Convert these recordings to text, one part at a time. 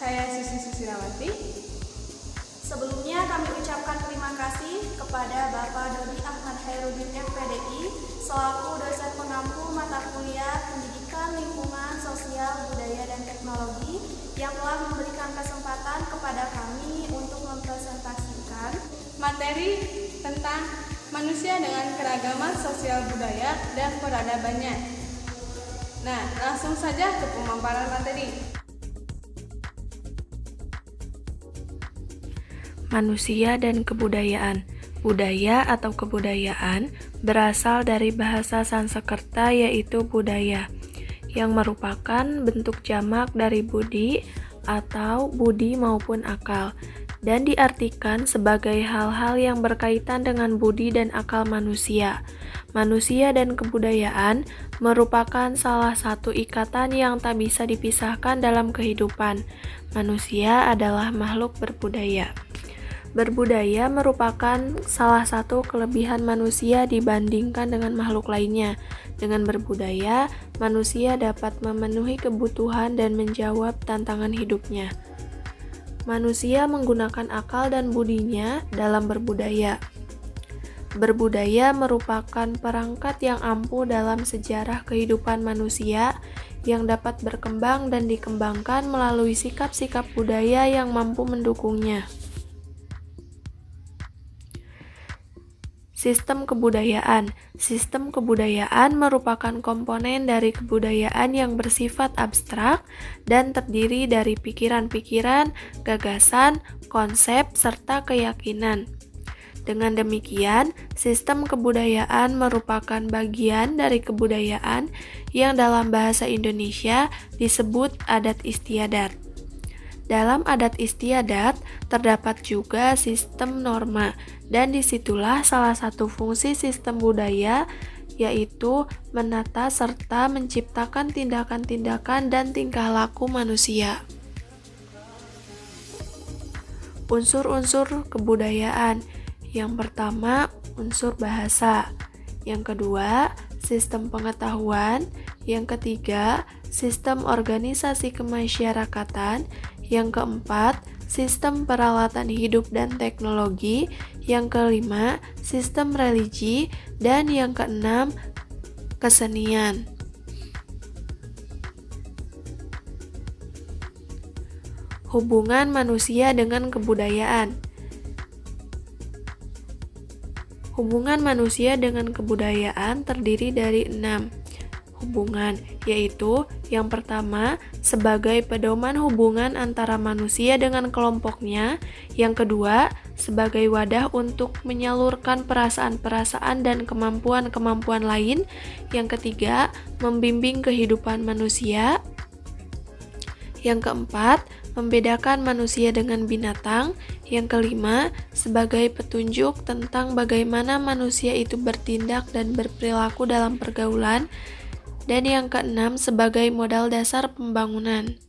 Saya Susi Susirawati. Sebelumnya kami ucapkan terima kasih kepada Bapak Dodi Ahmad Hairudin MPDI selaku dosen pengampu mata kuliah Pendidikan Lingkungan Sosial Budaya dan Teknologi yang telah memberikan kesempatan kepada kami untuk mempresentasikan Materi tentang manusia dengan keragaman sosial budaya dan peradabannya. Nah, langsung saja ke pemaparan materi. Manusia dan kebudayaan. Budaya atau kebudayaan berasal dari bahasa Sanskerta yaitu budaya, yang merupakan bentuk jamak dari budi atau budi maupun akal, dan diartikan sebagai hal-hal yang berkaitan dengan budi dan akal manusia. Manusia dan kebudayaan merupakan salah satu ikatan yang tak bisa dipisahkan dalam kehidupan. Manusia adalah makhluk berbudaya. Berbudaya merupakan salah satu kelebihan manusia dibandingkan dengan makhluk lainnya. Dengan berbudaya, manusia dapat memenuhi kebutuhan dan menjawab tantangan hidupnya. Manusia menggunakan akal dan budinya dalam berbudaya. Berbudaya merupakan perangkat yang ampuh dalam sejarah kehidupan manusia yang dapat berkembang dan dikembangkan melalui sikap-sikap budaya yang mampu mendukungnya. Sistem kebudayaan. Sistem kebudayaan merupakan komponen dari kebudayaan yang bersifat abstrak dan terdiri dari pikiran-pikiran, gagasan, konsep, serta keyakinan. Dengan demikian, sistem kebudayaan merupakan bagian dari kebudayaan yang dalam bahasa Indonesia disebut adat istiadat. Dalam adat istiadat terdapat juga sistem norma, dan disitulah salah satu fungsi sistem budaya, yaitu menata serta menciptakan tindakan-tindakan dan tingkah laku manusia. Unsur-unsur kebudayaan. Yang pertama, unsur bahasa. Yang kedua, sistem pengetahuan. Yang ketiga, sistem organisasi kemasyarakatan. Yang keempat, sistem peralatan hidup dan teknologi. Yang kelima, sistem religi. Dan yang keenam, kesenian. Hubungan manusia dengan kebudayaan. Hubungan manusia dengan kebudayaan terdiri dari 6 hubungan, yaitu yang pertama sebagai pedoman hubungan antara manusia dengan kelompoknya, yang kedua sebagai wadah untuk menyalurkan perasaan-perasaan dan kemampuan-kemampuan lain, yang ketiga membimbing kehidupan manusia, yang keempat membedakan manusia dengan binatang, yang kelima sebagai petunjuk tentang bagaimana manusia itu bertindak dan berperilaku dalam pergaulan, dan yang keenam sebagai modal dasar pembangunan.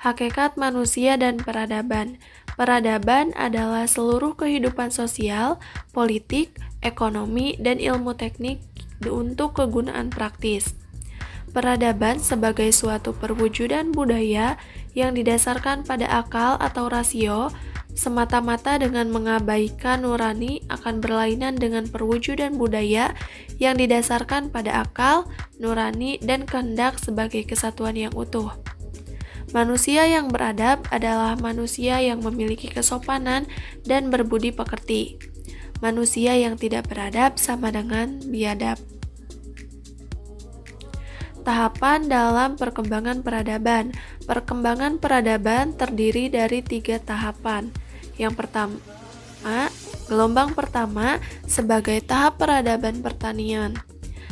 Hakikat manusia dan peradaban. Peradaban adalah seluruh kehidupan sosial, politik, ekonomi, dan ilmu teknik untuk kegunaan praktis. Peradaban sebagai suatu perwujudan budaya yang didasarkan pada akal atau rasio, semata-mata dengan mengabaikan nurani akan berlainan dengan perwujudan budaya yang didasarkan pada akal, nurani, dan kehendak sebagai kesatuan yang utuh. Manusia yang beradab adalah manusia yang memiliki kesopanan dan berbudi pekerti. Manusia yang tidak beradab sama dengan biadab. Tahapan dalam perkembangan peradaban. Perkembangan peradaban terdiri dari 3 tahapan. Yang pertama, gelombang pertama sebagai tahap peradaban pertanian,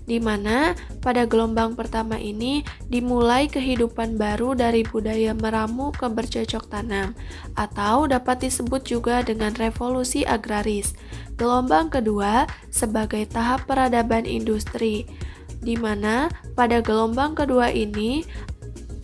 di mana pada gelombang pertama ini dimulai kehidupan baru dari budaya meramu ke bercocok tanam, atau dapat disebut juga dengan revolusi agraris. Gelombang kedua sebagai tahap peradaban industri, di mana pada gelombang kedua ini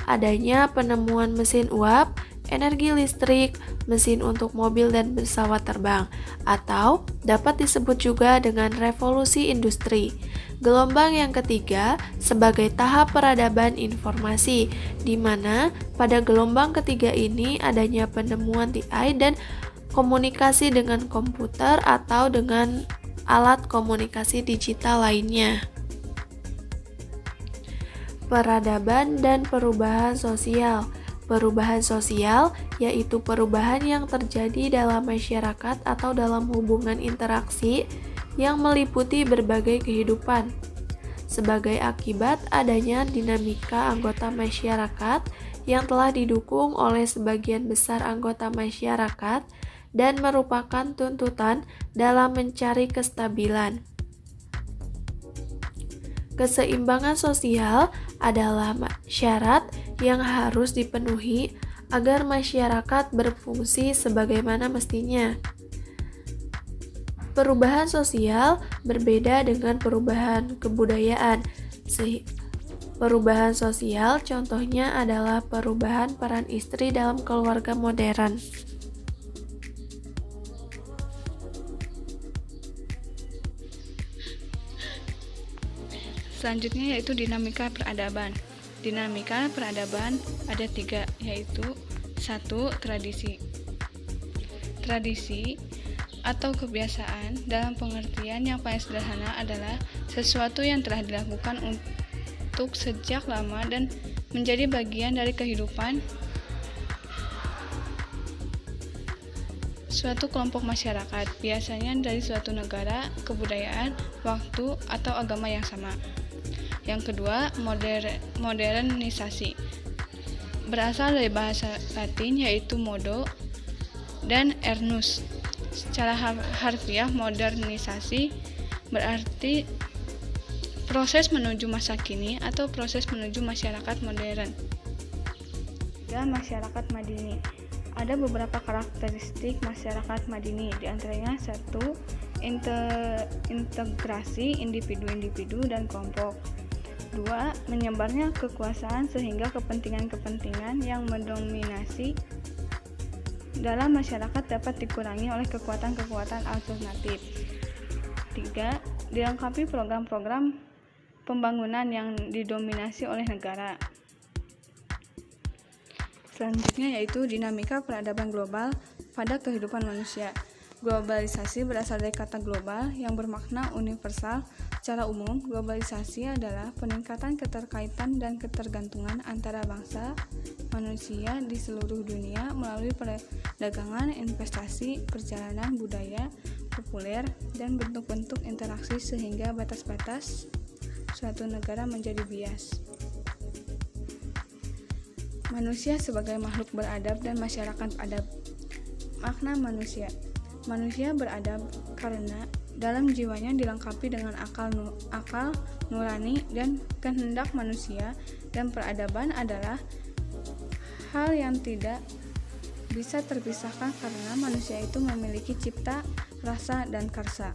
adanya penemuan mesin uap, energi listrik, mesin untuk mobil dan pesawat terbang, atau dapat disebut juga dengan revolusi industri. Gelombang yang ketiga sebagai tahap peradaban informasi, di mana pada gelombang ketiga ini adanya penemuan TI dan komunikasi dengan komputer atau dengan alat komunikasi digital lainnya. Peradaban dan perubahan sosial. Perubahan sosial yaitu perubahan yang terjadi dalam masyarakat atau dalam hubungan interaksi yang meliputi berbagai kehidupan. Sebagai akibat adanya dinamika anggota masyarakat yang telah didukung oleh sebagian besar anggota masyarakat dan merupakan tuntutan dalam mencari kestabilan. Keseimbangan sosial adalah syarat yang harus dipenuhi agar masyarakat berfungsi sebagaimana mestinya. Perubahan sosial berbeda dengan perubahan kebudayaan. Perubahan sosial contohnya adalah perubahan peran istri dalam keluarga modern. Selanjutnya yaitu dinamika peradaban. Dinamika peradaban ada 3, yaitu 1. Tradisi. Tradisi atau kebiasaan dalam pengertian yang paling sederhana adalah sesuatu yang telah dilakukan untuk sejak lama dan menjadi bagian dari kehidupan suatu kelompok masyarakat, biasanya dari suatu negara, kebudayaan, waktu, atau agama yang sama. Yang kedua, modernisasi. Berasal dari bahasa Latin yaitu modo dan ernus. Secara harfiah, modernisasi berarti proses menuju masa kini atau proses menuju masyarakat modern. Dan masyarakat Madini. Ada beberapa karakteristik masyarakat Madini, diantaranya 1. Integrasi individu-individu dan kelompok. 2. Menyebarnya kekuasaan sehingga kepentingan-kepentingan yang mendominasi dalam masyarakat dapat dikurangi oleh kekuatan-kekuatan alternatif. 3. Dilengkapi program-program pembangunan yang didominasi oleh negara. Selanjutnya yaitu dinamika peradaban global pada kehidupan manusia. Globalisasi berasal dari kata global yang bermakna universal. Secara umum, globalisasi adalah peningkatan keterkaitan dan ketergantungan antara bangsa manusia di seluruh dunia melalui perdagangan, investasi, perjalanan, budaya, populer, dan bentuk-bentuk interaksi sehingga batas-batas suatu negara menjadi bias. Manusia sebagai makhluk beradab dan masyarakat adab. Makna manusia. Manusia beradab karena dalam jiwanya dilengkapi dengan akal nurani dan kehendak manusia, dan peradaban adalah hal yang tidak bisa terpisahkan karena manusia itu memiliki cipta, rasa, dan karsa.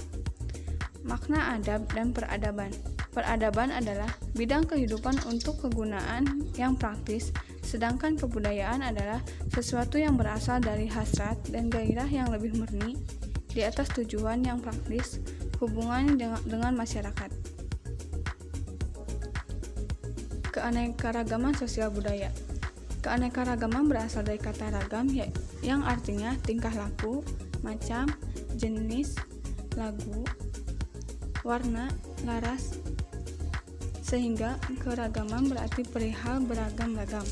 Makna adab dan peradaban. Peradaban adalah bidang kehidupan untuk kegunaan yang praktis, sedangkan kebudayaan adalah sesuatu yang berasal dari hasrat dan gairah yang lebih murni di atas tujuan yang praktis, hubungan dengan masyarakat. Keanekaragaman sosial budaya. Keanekaragaman berasal dari kata ragam yang artinya tingkah laku, macam, jenis, lagu, warna, laras, sehingga keragaman berarti perihal beragam-ragam.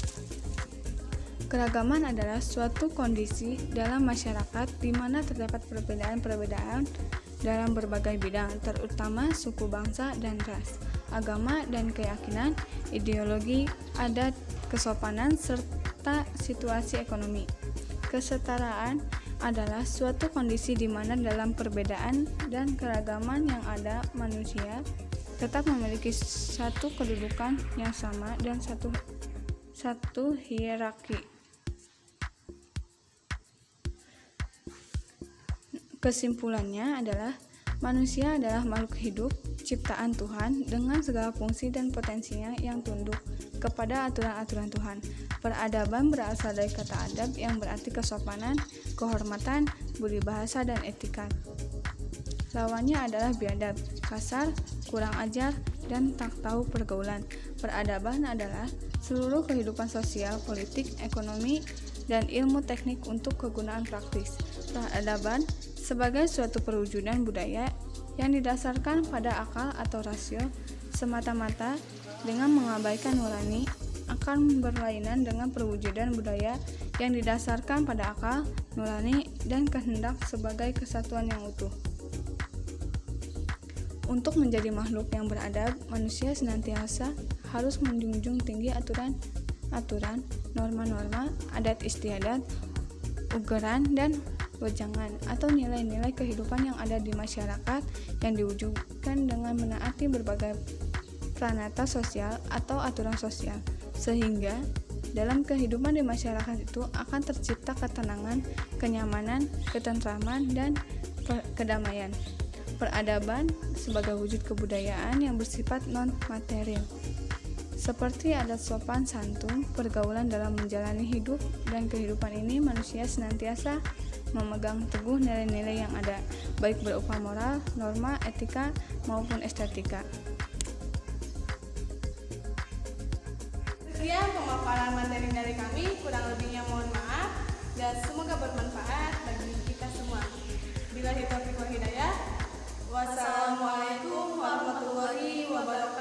Keragaman adalah suatu kondisi dalam masyarakat di mana terdapat perbedaan-perbedaan dalam berbagai bidang, terutama suku, bangsa, dan ras, agama dan keyakinan, ideologi, adat, kesopanan, serta situasi ekonomi. Kesetaraan adalah suatu kondisi di mana dalam perbedaan dan keragaman yang ada, manusia tetap memiliki satu kedudukan yang sama dan satu hierarki. Kesimpulannya adalah manusia adalah makhluk hidup ciptaan Tuhan dengan segala fungsi dan potensinya yang tunduk kepada aturan-aturan Tuhan. Peradaban berasal dari kata adab yang berarti kesopanan, kehormatan, budi bahasa, dan etika. Lawannya adalah biadab, kasar, kurang ajar, dan tak tahu pergaulan. Peradaban adalah seluruh kehidupan sosial, politik, ekonomi, dan ilmu teknik untuk kegunaan praktis. Peradaban sebagai suatu perwujudan budaya yang didasarkan pada akal atau rasio semata-mata dengan mengabaikan nurani, akan berlainan dengan perwujudan budaya yang didasarkan pada akal, nurani, dan kehendak sebagai kesatuan yang utuh. Untuk menjadi makhluk yang beradab, manusia senantiasa harus menjunjung tinggi aturan, norma-norma, adat istiadat, ugeran, dan wejangan atau nilai-nilai kehidupan yang ada di masyarakat yang diwujudkan dengan menaati berbagai pranata sosial atau aturan sosial, sehingga dalam kehidupan di masyarakat itu akan tercipta ketenangan, kenyamanan, ketentraman, dan kedamaian. Peradaban sebagai wujud kebudayaan yang bersifat non-material, seperti adat sopan santun, pergaulan dalam menjalani hidup dan kehidupan ini, manusia senantiasa memegang teguh nilai-nilai yang ada, baik berupa moral, norma, etika, maupun estetika. Sekian pemaparan materi dari kami, kurang lebihnya mohon maaf dan semoga bermanfaat bagi kita semua. Billahi taufiq wal hidayah. Wassalamualaikum warahmatullahi wabarakatuh.